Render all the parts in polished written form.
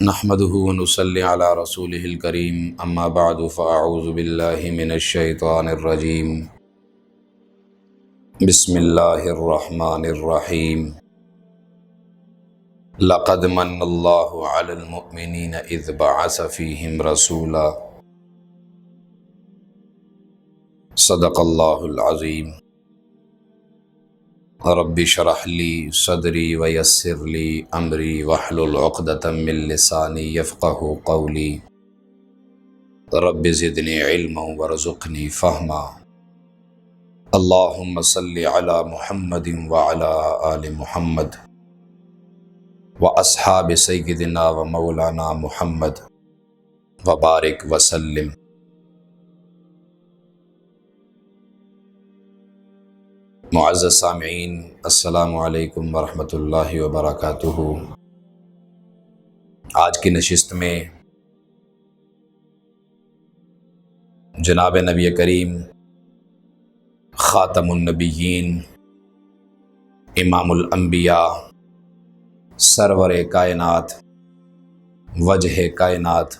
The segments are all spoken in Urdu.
نحمده ونصلي على رسوله الكريم اما بعد فاعوذ بالله من الشيطان الرجيم بسم الله الرحمن الرحيم لقد من الله على المؤمنين اذ بعث فيهم رسولا صدق الله العظيم رب اشرح لي صدري ويسر لي امري واحلل عقدة من لساني يفقهوا قولي رب زدني علما وارزقني فهما اللهم صل على محمد وعلى آل محمد واصحاب سيدنا ومولانا محمد وبارك وسلم۔ معزز سامعین، السلام علیکم ورحمۃ اللہ وبرکاتہ۔ آج کی نشست میں جناب نبی کریم خاتم النبیین، امام الانبیاء، سرور کائنات، وجہ کائنات،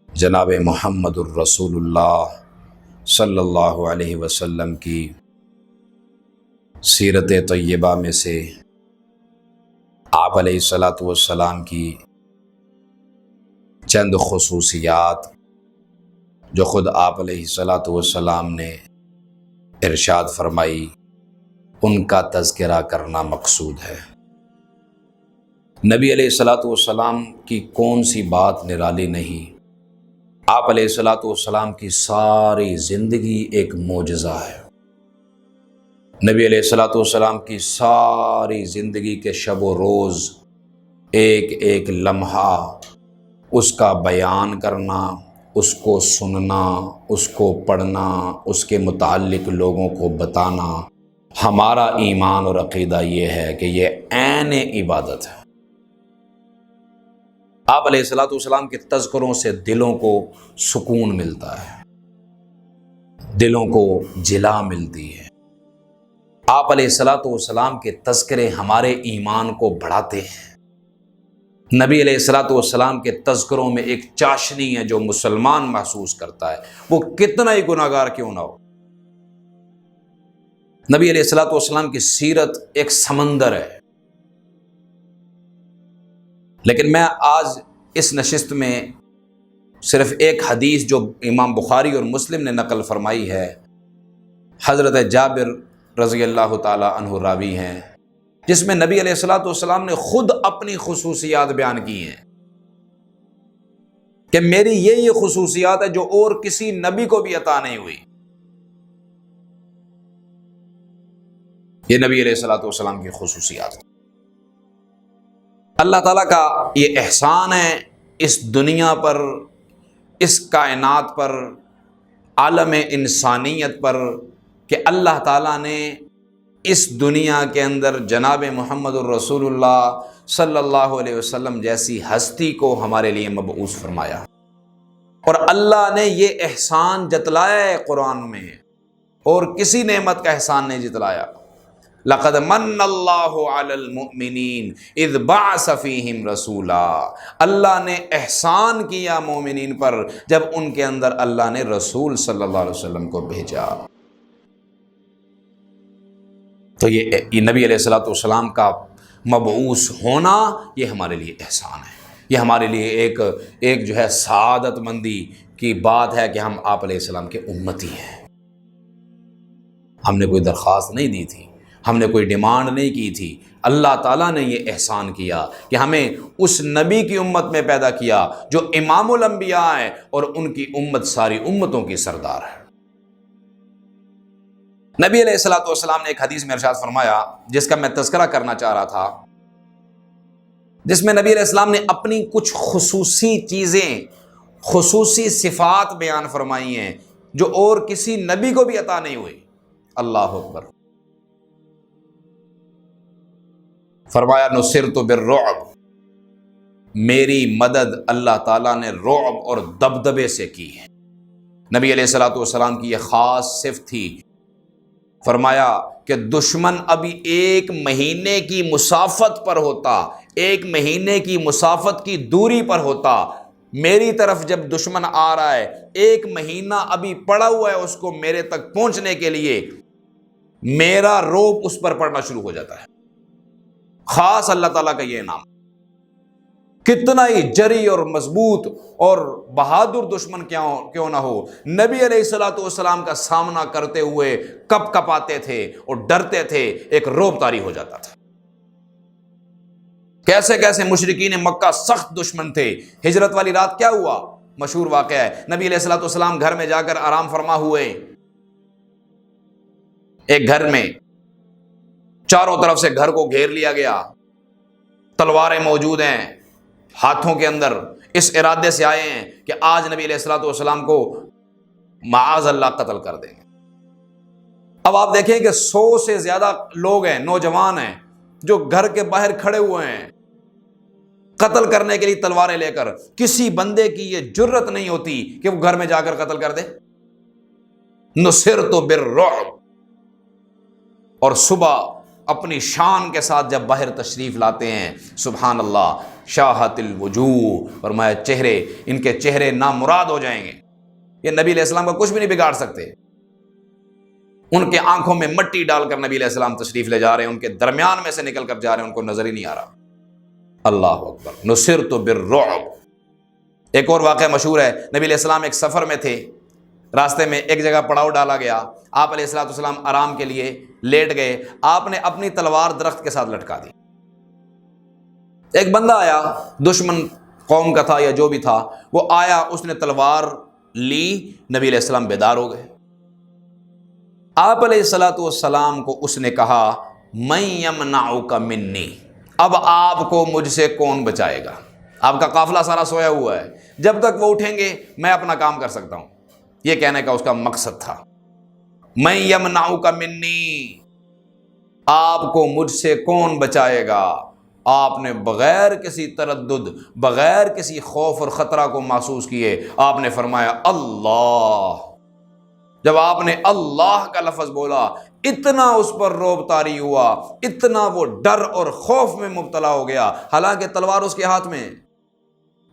جناب محمد الرسول اللہ صلی اللہ علیہ وسلم کی سیرت طیبہ میں سے آپ علیہ السلام کی چند خصوصیات جو خود آپ علیہ السلام نے ارشاد فرمائی، ان کا تذکرہ کرنا مقصود ہے۔ نبی علیہ السلام کی کون سی بات نرالی نہیں؟ آپ علیہ السلام کی ساری زندگی ایک معجزہ ہے۔ نبی علیہ السلام کی ساری زندگی کے شب و روز، ایک ایک لمحہ اس کا بیان کرنا، اس کو سننا، اس کو پڑھنا، اس کے متعلق لوگوں کو بتانا، ہمارا ایمان اور عقیدہ یہ ہے کہ یہ عین عبادت ہے۔ آپ علیہ السلام کے تذکروں سے دلوں کو سکون ملتا ہے، دلوں کو جلا ملتی ہے۔ آپ علیہ السلام کے تذکرے ہمارے ایمان کو بڑھاتے ہیں۔ نبی علیہ السلام کے تذکروں میں ایک چاشنی ہے جو مسلمان محسوس کرتا ہے، وہ کتنا ہی گناہگار کیوں نہ ہو۔ نبی علیہ السلام کی سیرت ایک سمندر ہے، لیکن میں آج اس نشست میں صرف ایک حدیث جو امام بخاری اور مسلم نے نقل فرمائی ہے، حضرت جابر رضی اللہ تعالی عنہ راوی ہیں، جس میں نبی علیہ السلام نے خود اپنی خصوصیات بیان کی ہیں کہ میری یہ خصوصیات ہے جو اور کسی نبی کو بھی عطا نہیں ہوئی۔ یہ نبی علیہ السلام کی خصوصیات، اللہ تعالیٰ کا یہ احسان ہے اس دنیا پر، اس کائنات پر، عالم انسانیت پر، کہ اللہ تعالیٰ نے اس دنیا کے اندر جناب محمد الرسول اللہ صلی اللہ علیہ وسلم جیسی ہستی کو ہمارے لیے مبعوث فرمایا، اور اللہ نے یہ احسان جتلایا ہے قرآن میں، اور کسی نعمت کا احسان نہیں جتلایا۔ لقد من اللہ علی المؤمنین اذ بعث فیہم رسولا، اللہ نے احسان کیا مومنین پر جب ان کے اندر اللہ نے رسول صلی اللہ علیہ وسلم کو بھیجا۔ تو یہ نبی علیہ السلام کا مبعوث ہونا یہ ہمارے لیے احسان ہے، یہ ہمارے لیے ایک جو ہے سعادت مندی کی بات ہے کہ ہم آپ علیہ السلام کے امتی ہیں۔ ہم نے کوئی درخواست نہیں دی تھی، ہم نے کوئی ڈیمانڈ نہیں کی تھی، اللہ تعالیٰ نے یہ احسان کیا کہ ہمیں اس نبی کی امت میں پیدا کیا جو امام الانبیاء ہے، اور ان کی امت ساری امتوں کی سردار ہے۔ نبی علیہ السلام نے ایک حدیث میں ارشاد فرمایا، جس کا میں تذکرہ کرنا چاہ رہا تھا، جس میں نبی علیہ السلام نے اپنی کچھ خصوصی چیزیں، خصوصی صفات بیان فرمائی ہیں جو اور کسی نبی کو بھی عطا نہیں ہوئی۔ اللہ اکبر۔ فرمایا نصرت بالرعب، میری مدد اللہ تعالیٰ نے رعب اور دبدبے سے کی ہے۔ نبی علیہ السلام کی یہ خاص صفت تھی۔ فرمایا کہ دشمن ابھی 1 مہینے کی مسافت پر ہوتا، 1 مہینے کی مسافت کی دوری پر ہوتا، میری طرف جب دشمن آ رہا ہے 1 مہینہ ابھی پڑا ہوا ہے اس کو میرے تک پہنچنے کے لیے، میرا روب اس پر پڑنا شروع ہو جاتا ہے۔ خاص اللہ تعالیٰ کا یہ انعام، کتنا ہی جری اور مضبوط اور بہادر دشمن کیوں نہ ہو، نبی علیہ الصلوۃ والسلام کا سامنا کرتے ہوئے کپ کپاتے تھے اور ڈرتے تھے، ایک رعب طاری ہو جاتا تھا۔ کیسے کیسے مشرکین مکہ سخت دشمن تھے۔ ہجرت والی رات کیا ہوا؟ مشہور واقعہ ہے، نبی علیہ الصلوۃ والسلام گھر میں جا کر آرام فرما ہوئے، ایک گھر میں چاروں طرف سے گھر کو گھیر لیا گیا، تلواریں موجود ہیں ہاتھوں کے اندر، اس ارادے سے آئے ہیں کہ آج نبی علیہ الصلوۃ والسلام کو معاذ اللہ قتل کر دیں گے۔ اب آپ دیکھیں کہ 100 سے زیادہ لوگ ہیں، نوجوان ہیں، جو گھر کے باہر کھڑے ہوئے ہیں قتل کرنے کے لیے تلواریں لے کر۔ کسی بندے کی یہ جرت نہیں ہوتی کہ وہ گھر میں جا کر قتل کر دے۔ نصرت بالرعب۔ اور صبح اپنی شان کے ساتھ جب باہر تشریف لاتے ہیں، سبحان اللہ، شاہت الوجوہ، فرمایا چہرے، ان کے چہرے نامراد ہو جائیں گے، یہ نبی علیہ السلام کا کچھ بھی نہیں بگاڑ سکتے۔ ان کے آنکھوں میں مٹی ڈال کر نبی علیہ السلام تشریف لے جا رہے ہیں، ان کے درمیان میں سے نکل کر جا رہے ہیں، ان کو نظر ہی نہیں آ رہا۔ اللہ اکبر، نصرت بالرعب۔ ایک اور واقعہ مشہور ہے، نبی علیہ السلام ایک سفر میں تھے، راستے میں ایک جگہ پڑاؤ ڈالا گیا، آپ علیہ الصلوۃ والسلام آرام کے لیے لیٹ گئے، آپ نے اپنی تلوار درخت کے ساتھ لٹکا دی۔ ایک بندہ آیا، دشمن قوم کا تھا یا جو بھی تھا، وہ آیا، اس نے تلوار لی، نبی علیہ السلام بیدار ہو گئے۔ آپ علیہ الصلوۃ والسلام کو اس نے کہا من یمنعک منی، اب آپ کو مجھ سے کون بچائے گا؟ آپ کا قافلہ سارا سویا ہوا ہے، جب تک وہ اٹھیں گے میں اپنا کام کر سکتا ہوں، یہ کہنے کا اس کا مقصد تھا۔ من یمنعک منی، آپ کو مجھ سے کون بچائے گا؟ آپ نے بغیر کسی تردد، بغیر کسی خوف اور خطرہ کو محسوس کیے آپ نے فرمایا اللہ۔ جب آپ نے اللہ کا لفظ بولا، اتنا اس پر رعب طاری ہوا، اتنا وہ ڈر اور خوف میں مبتلا ہو گیا، حالانکہ تلوار اس کے ہاتھ میں،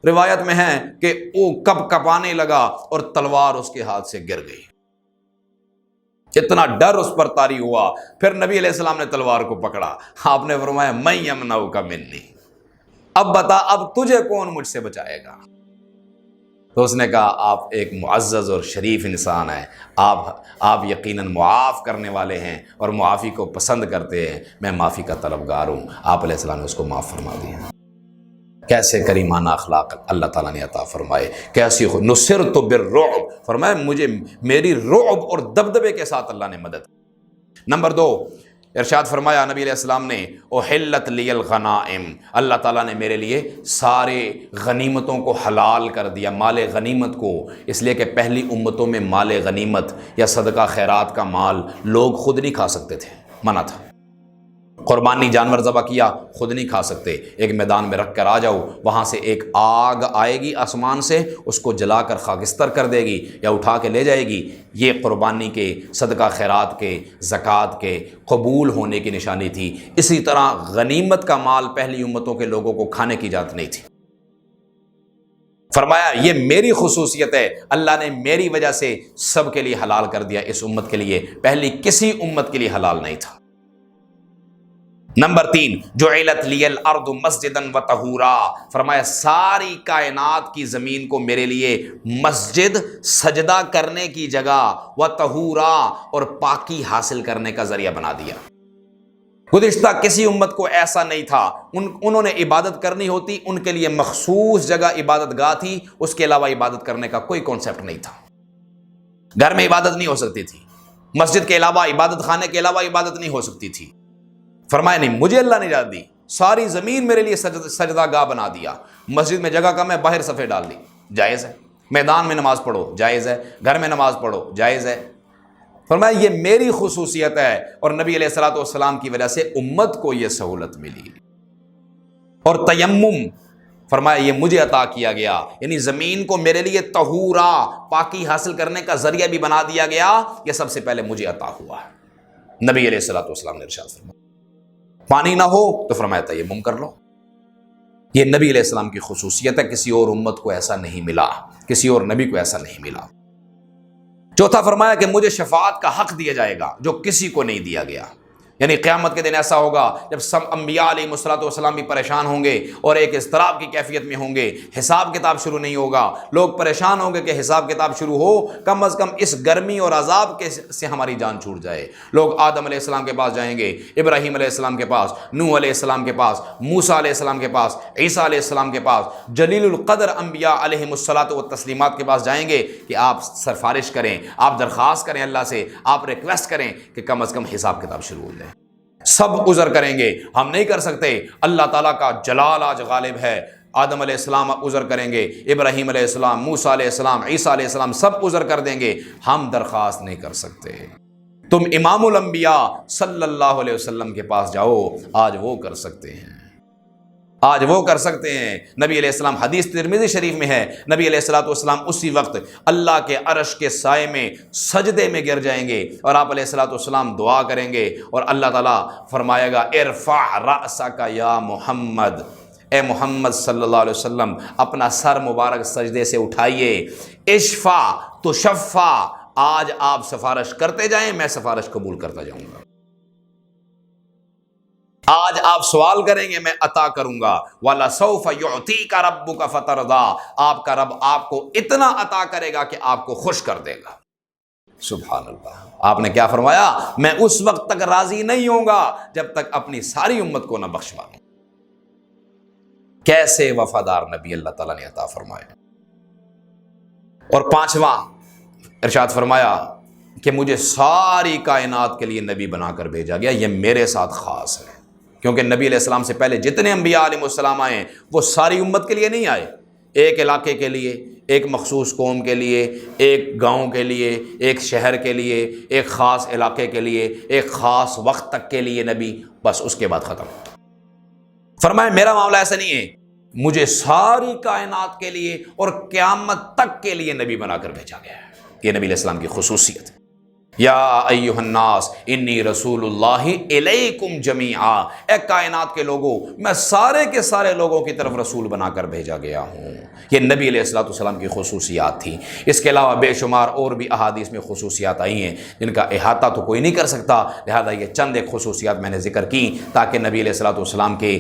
روایت میں ہے کہ وہ کپ کپانے لگا اور تلوار اس کے ہاتھ سے گر گئی، اتنا ڈر اس پر طاری ہوا۔ پھر نبی علیہ السلام نے تلوار کو پکڑا، آپ نے فرمایا من یمنعک منی، اب بتا اب تجھے کون مجھ سے بچائے گا؟ تو اس نے کہا آپ ایک معزز اور شریف انسان ہیں، آپ یقیناً معاف کرنے والے ہیں اور معافی کو پسند کرتے ہیں، میں معافی کا طلبگار ہوں۔ آپ علیہ السلام نے اس کو معاف فرما دیا۔ کیسے کریمانہ اخلاق اللہ تعالیٰ نے عطا فرمائے، کیسی نصرت بالرعب، فرمایا مجھے میری رعب اور دبدبے کے ساتھ اللہ نے مدد۔ نمبر 2، ارشاد فرمایا نبی علیہ السلام نے احلت لی الغنائم، اللہ تعالیٰ نے میرے لیے سارے غنیمتوں کو حلال کر دیا، مال غنیمت کو، اس لیے کہ پہلی امتوں میں مال غنیمت یا صدقہ خیرات کا مال لوگ خود نہیں کھا سکتے تھے، منع تھا۔ قربانی جانور ذبح کیا خود نہیں کھا سکتے، ایک میدان میں رکھ کر آ جاؤ، وہاں سے ایک آگ آئے گی آسمان سے، اس کو جلا کر خاکستر کر دے گی یا اٹھا کے لے جائے گی۔ یہ قربانی کے، صدقہ خیرات کے، زکوٰۃ کے قبول ہونے کی نشانی تھی۔ اسی طرح غنیمت کا مال پہلی امتوں کے لوگوں کو کھانے کی اجازت نہیں تھی۔ فرمایا یہ میری خصوصیت ہے، اللہ نے میری وجہ سے سب کے لیے حلال کر دیا، اس امت کے لیے، پہلی کسی امت کے لیے حلال نہیں تھا۔ نمبر 3، جعلت لی الارض مسجدا وطہورا، فرمایا ساری کائنات کی زمین کو میرے لیے مسجد، سجدہ کرنے کی جگہ، وطہورا، اور پاکی حاصل کرنے کا ذریعہ بنا دیا۔ گزشتہ کسی امت کو ایسا نہیں تھا، انہوں نے عبادت کرنی ہوتی، ان کے لیے مخصوص جگہ عبادت گاہ تھی، اس کے علاوہ عبادت کرنے کا کوئی کانسیپٹ نہیں تھا۔ گھر میں عبادت نہیں ہو سکتی تھی، مسجد کے علاوہ، عبادت خانے کے علاوہ عبادت نہیں ہو سکتی تھی۔ فرمایا نہیں، مجھے اللہ نے اجازت دی، ساری زمین میرے لیے سجدہ گاہ بنا دیا، مسجد میں جگہ کم ہے، باہر صفحے ڈال دی، جائز ہے، میدان میں نماز پڑھو جائز ہے، گھر میں نماز پڑھو جائز ہے۔ فرمایا یہ میری خصوصیت ہے، اور نبی علیہ الصلوۃ والسلام کی وجہ سے امت کو یہ سہولت ملی۔ اور تیمم، فرمایا یہ مجھے عطا کیا گیا، یعنی زمین کو میرے لیے طہورا، پاکی حاصل کرنے کا ذریعہ بھی بنا دیا گیا، یہ سب سے پہلے مجھے عطا ہوا ہے۔ نبی علیہ الصلوۃ والسلام نے ارشاد فرمایا پانی نہ ہو تو فرمایا تیمم کر لو، یہ نبی علیہ السلام کی خصوصیت ہے، کسی اور امت کو ایسا نہیں ملا، کسی اور نبی کو ایسا نہیں ملا۔ چوتھا فرمایا کہ مجھے شفاعت کا حق دیا جائے گا جو کسی کو نہیں دیا گیا، یعنی قیامت کے دن ایسا ہوگا جب سب انبیاء علیہ الصلوۃ والسلام بھی پریشان ہوں گے اور ایک اضطراب کی کیفیت میں ہوں گے، حساب کتاب شروع نہیں ہوگا، لوگ پریشان ہوں گے کہ حساب کتاب شروع ہو، کم از کم اس گرمی اور عذاب سے ہماری جان چھوٹ جائے۔ لوگ آدم علیہ السلام کے پاس جائیں گے، ابراہیم علیہ السلام کے پاس، نوح علیہ السلام کے پاس، موسیٰ علیہ السلام کے پاس، عیسیٰ علیہ السلام کے پاس، جلیل القدر انبیاء علیہ الصلوۃ والتسلیمات کے پاس جائیں گے کہ آپ سفارش کریں، آپ درخواست کریں اللہ سے، آپ ریکویسٹ کریں کہ کم از کم حساب کتاب شروع ہو جائے۔ سب عذر کریں گے، ہم نہیں کر سکتے، اللہ تعالیٰ کا جلال آج غالب ہے۔ آدم علیہ السلام عذر کریں گے، ابراہیم علیہ السلام، موسیٰ علیہ السلام، عیسیٰ علیہ السلام سب عذر کر دیں گے، ہم درخواست نہیں کر سکتے۔ تم امام الانبیاء صلی اللہ علیہ وسلم کے پاس جاؤ، آج وہ کر سکتے ہیں، آج وہ کر سکتے ہیں۔ نبی علیہ السلام، حدیث ترمذی شریف میں ہے، نبی علیہ الصلوۃ والسلام اسی وقت اللہ کے عرش کے سائے میں سجدے میں گر جائیں گے اور آپ علیہ الصلوۃ والسلام دعا کریں گے اور اللہ تعالیٰ فرمائے گا ارفع رأسک یا محمد، اے محمد صلی اللہ علیہ وسلم اپنا سر مبارک سجدے سے اٹھائیے، اشفع تشفع، آج آپ سفارش کرتے جائیں، میں سفارش قبول کرتا جاؤں گا۔ آج آپ سوال کریں گے، میں عطا کروں گا۔ وَلَسَوْفَ يُعْطِيكَ رَبُّكَ فَتَرْضَىٰ، آپ کا رب آپ کو اتنا عطا کرے گا کہ آپ کو خوش کر دے گا۔ سبحان اللہ، آپ نے کیا فرمایا؟ میں اس وقت تک راضی نہیں ہوں گا جب تک اپنی ساری امت کو نہ بخشوا لوں۔ کیسے وفادار نبی اللہ تعالیٰ نے عطا فرمایا۔ اور پانچواں ارشاد فرمایا کہ مجھے ساری کائنات کے لیے نبی بنا کر بھیجا گیا، یہ میرے ساتھ خاص ہے، کیونکہ نبی علیہ السلام سے پہلے جتنے انبیاء علیہ السلام آئے وہ ساری امت کے لیے نہیں آئے، ایک علاقے کے لیے، ایک مخصوص قوم کے لیے، ایک گاؤں کے لیے، ایک شہر کے لیے، ایک خاص علاقے کے لیے، ایک خاص وقت تک کے لیے نبی، بس اس کے بعد ختم۔ فرمایا میرا معاملہ ایسا نہیں ہے، مجھے ساری کائنات کے لیے اور قیامت تک کے لیے نبی بنا کر بھیجا گیا ہے۔ یہ نبی علیہ السلام کی خصوصیت ہے۔ یا ایھا الناس انی رسول اللہ الیکم جمیعا، اے کائنات کے لوگوں میں سارے کے سارے لوگوں کی طرف رسول بنا کر بھیجا گیا ہوں۔ یہ نبی علیہ الصلوۃ والسلام کی خصوصیات تھیں۔ اس کے علاوہ بے شمار اور بھی احادیث میں خصوصیات آئی ہیں جن کا احاطہ تو کوئی نہیں کر سکتا، لہذا یہ چند ایک خصوصیات میں نے ذکر کی تاکہ نبی علیہ الصلوۃ والسلام کے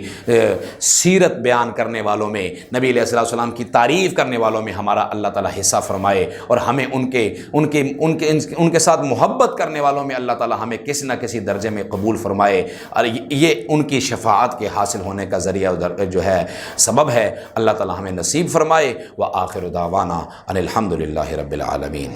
سیرت بیان کرنے والوں میں، نبی علیہ الصلوۃ والسلام کی تعریف کرنے والوں میں ہمارا اللہ تعالیٰ حصہ فرمائے اور ہمیں ان کے ساتھ محبت کرنے والوں میں اللہ تعالیٰ ہمیں کسی نہ کسی درجے میں قبول فرمائے، اور یہ ان کی شفاعت کے حاصل ہونے کا ذریعہ جو ہے سبب ہے، اللہ تعالیٰ ہمیں نصیب فرمائے۔ وآخر دعوانا ان الحمد للہ رب العالمین۔